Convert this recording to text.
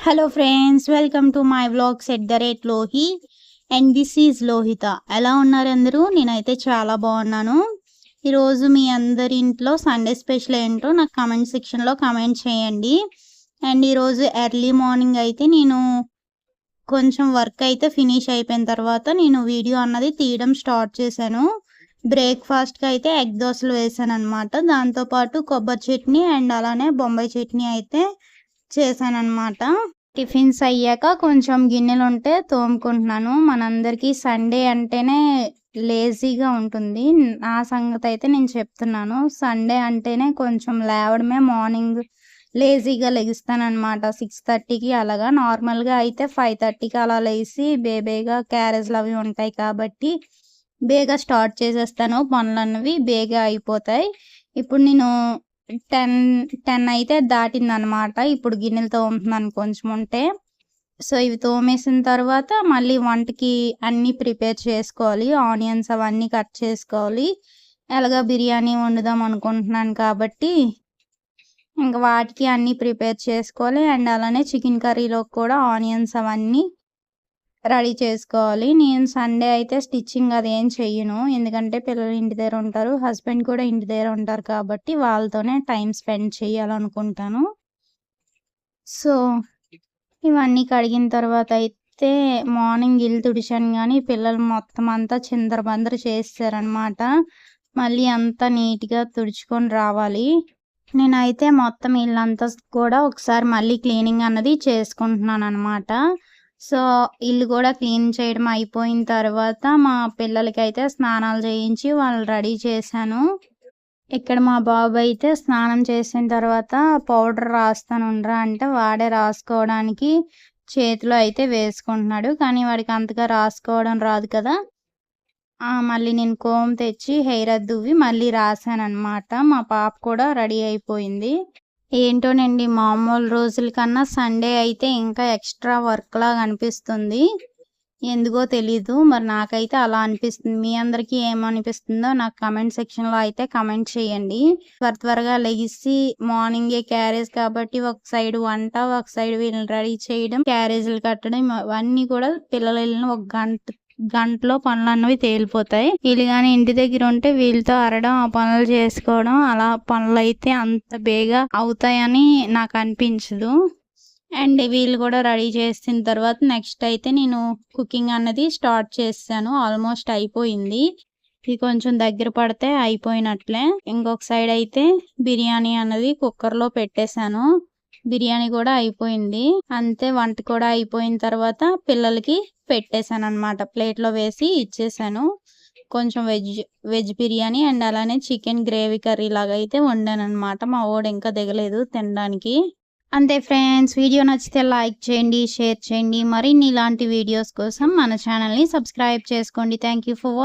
Hello friends, welcome to my vlogs @lohi and this is Lohitha. ఎలా ఉన్నారు అందరూ? నేనైతే చాలా బాగున్నాను. ఈరోజు మీ అందరి ఇంట్లో సండే స్పెషల్ ఏంటో నాకు కామెంట్ సెక్షన్లో కామెంట్ చేయండి. అండ్ ఈరోజు ఎర్లీ మార్నింగ్ అయితే నేను కొంచెం వర్క్ అయితే ఫినిష్ అయిపోయిన తర్వాత నేను వీడియో అన్నది తీయడం స్టార్ట్ చేశాను. బ్రేక్ఫాస్ట్కి అయితే ఎగ్ దోశలు వేసాను అనమాట. దాంతోపాటు కొబ్బరి చట్నీ అండ్ అలానే బొంబాయి చట్నీ అయితే చేశానన్నమాట. టిఫిన్స్ అయ్యాక కొంచెం గిన్నెలు ఉంటే తోముకుంటున్నాను. మనందరికీ సండే అంటేనే లేజీగా ఉంటుంది. నా సంగతి అయితే నేను చెప్తున్నాను. సండే అంటేనే కొంచెం లేవడమే మార్నింగ్ లేజీగా లెగుస్తానమాట. 6:30కి అలాగా. నార్మల్గా అయితే 5:30కి అలా లేచి బేగా క్యారేజ్లు అవి ఉంటాయి కాబట్టి బేగా స్టార్ట్ చేసేస్తాను. పనులన్నవి బేగా అయిపోతాయి. ఇప్పుడు నేను 10 అయితే దాటిందనమాట. ఇప్పుడు గిన్నెలు తోముతున్నాను కొంచెం ఉంటే. సో ఇవి తోమేసిన తర్వాత మళ్ళీ వంటకి అన్నీ ప్రిపేర్ చేసుకోవాలి. ఆనియన్స్ అవన్నీ కట్ చేసుకోవాలి. ఎలాగ బిర్యానీ వండుదాం అనుకుంటున్నాను కాబట్టి ఇంకా వాటికి అన్నీ ప్రిపేర్ చేసుకోవాలి. అండ్ అలానే చికెన్ కర్రీలోకి కూడా ఆనియన్స్ అవన్నీ రెడీ చేసుకోవాలి. నేను సండే అయితే స్టిచ్చింగ్ అదేం చెయ్యను. ఎందుకంటే పిల్లలు ఇంటి దగ్గర ఉంటారు, హస్బెండ్ కూడా ఇంటి దగ్గర ఉంటారు కాబట్టి వాళ్ళతోనే టైం స్పెండ్ చేయాలనుకుంటాను. సో ఇవన్నీ కడిగిన తర్వాత అయితే మార్నింగ్ ఇల్లు తుడిచాను, కానీ పిల్లలు మొత్తం అంతా చిందరబందర చేస్తారనమాట. మళ్ళీ అంతా నీట్గా తుడుచుకొని రావాలి. నేనైతే మొత్తం ఇల్లంతా కూడా ఒకసారి మళ్ళీ క్లీనింగ్ అన్నది చేసుకుంటున్నాను అనమాట. సో ఇల్లు కూడా క్లీన్ చేయడం అయిపోయిన తర్వాత మా పిల్లలకైతే స్నానాలు చేయించి వాళ్ళు రెడీ చేశాను. ఇక్కడ మా బాబు అయితే స్నానం చేసిన తర్వాత పౌడర్ రాస్తానుండ్రా అంటే వాడే రాసుకోవడానికి చేతిలో అయితే వేసుకుంటున్నాడు. కానీ వాడికి అంతగా రాసుకోవడం రాదు కదా. మళ్ళీ నేను కోమ్ తెచ్చి హెయిర్ దువ్వి మళ్ళీ రాశానమాట. మా పాప కూడా రెడీ అయిపోయింది. ఏంటోనండి, మామూలు రోజుల కన్నా సండే అయితే ఇంకా ఎక్స్ట్రా వర్క్ లాగా అనిపిస్తుంది. ఎందుకో తెలీదు, మరి నాకైతే అలా అనిపిస్తుంది. మీ అందరికీ ఏమనిపిస్తుందో నాకు కమెంట్ సెక్షన్లో అయితే కమెంట్ చేయండి. త్వరగా లెగిసి మార్నింగే క్యారేజ్ కాబట్టి ఒక సైడ్ వంట, ఒక సైడ్ వీళ్ళని రెడీ చేయడం, క్యారేజీలు కట్టడం, అవన్నీ కూడా పిల్లలు వెళ్ళిన ఒక గంటలో పనులు అన్నవి తేలిపోతాయి. వీళ్ళు కానీ ఇంటి దగ్గర ఉంటే వీళ్ళతో అరడం, ఆ పనులు చేసుకోవడం, అలా పనులు అయితే అంత బేగా అవుతాయని నాకు అనిపించదు. అండ్ వీళ్ళు కూడా రెడీ చేసిన తర్వాత నెక్స్ట్ అయితే నేను కుకింగ్ అన్నది స్టార్ట్ చేశాను. ఆల్మోస్ట్ అయిపోయింది. ఇది కొంచెం దగ్గర పడితే అయిపోయినట్లే. ఇంకొక సైడ్ అయితే బిర్యానీ అన్నది కుక్కర్లో పెట్టేశాను. బిర్యానీ కూడా అయిపోయింది. అంతే, వంట కూడా అయిపోయిన తర్వాత పిల్లలకి పెట్టేశాను అనమాట. ప్లేట్లో వేసి ఇచ్చేసాను. కొంచెం వెజ్ బిర్యానీ అండ్ అలానే చికెన్ గ్రేవీ కర్రీ లాగా అయితే వండాను అనమాట. మా వాడు ఇంకా దిగలేదు తినడానికి. అంతే ఫ్రెండ్స్, వీడియో నచ్చితే లైక్ చేయండి, షేర్ చేయండి. మరిన్ని ఇలాంటి వీడియోస్ కోసం మన ఛానల్ని సబ్స్క్రైబ్ చేసుకోండి. Thank you for